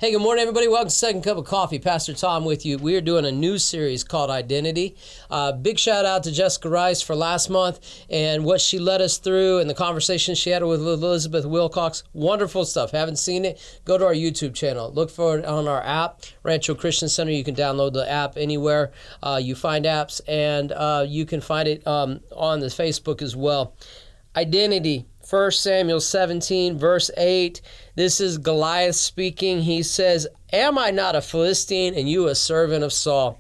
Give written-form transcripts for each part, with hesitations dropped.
Hey, good morning, everybody. Welcome to Second Cup of Coffee. Pastor Tom with you. We are doing a new series called Identity. Big shout out to Jessica Rice for last month and what she led us through and the conversation she had with Elizabeth Wilcox. Wonderful stuff. Haven't seen it? Go to our YouTube channel. Look for it on our app, Rancho Christian Center. You can download the app anywhere you find apps, and you can find it on the Facebook as well. Identity. 1 Samuel 17, verse 8. This is Goliath speaking. He says, "Am I not a Philistine and you a servant of Saul?"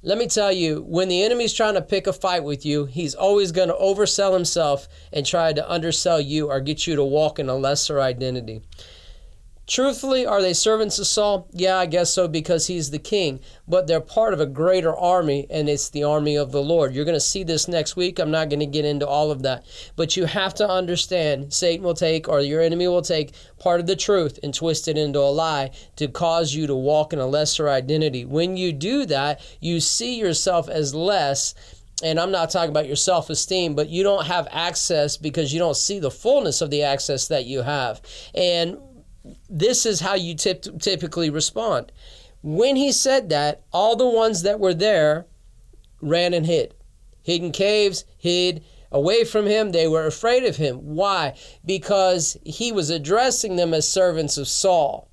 Let me tell you, when the enemy's trying to pick a fight with you, he's always going to oversell himself and try to undersell you or get you to walk in a lesser identity. Truthfully, are they servants of Saul? Yeah, I guess so, because he's the king. But they're part of a greater army, and it's the army of the Lord. You're going to see this next week. I'm not going to get into all of that. But you have to understand, Satan will take, or your enemy will take, part of the truth and twist it into a lie to cause you to walk in a lesser identity. When you do that, you see yourself as less. And I'm not talking about your self-esteem, but you don't have access because you don't see the fullness of the access that you have. And this is how you typically respond. When he said that, all the ones that were there ran and hid. Hid in caves, hid away from him. They were afraid of him. Why? Because he was addressing them as servants of Saul.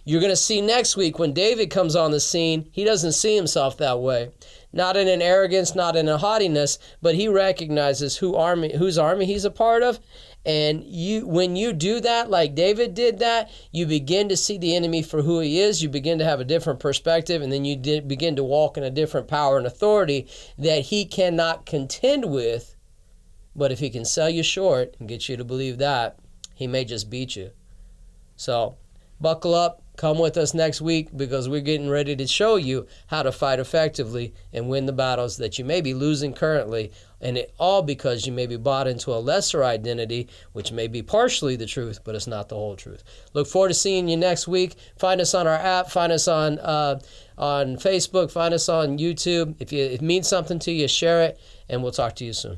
You're going to see next week when David comes on the scene, he doesn't see himself that way. Not in an arrogance, not in a haughtiness, but he recognizes whose army he's a part of. And when you do that, like David did that, you begin to see the enemy for who he is. You begin to have a different perspective, and then you begin to walk in a different power and authority that he cannot contend with. But if he can sell you short and get you to believe that, he may just beat you. So buckle up. Come with us next week because we're getting ready to show you how to fight effectively and win the battles that you may be losing currently. And it all because you may be bought into a lesser identity, which may be partially the truth, but it's not the whole truth. Look forward to seeing you next week. Find us on our app. Find us on Facebook. Find us on YouTube. If it means something to you, share it, and we'll talk to you soon.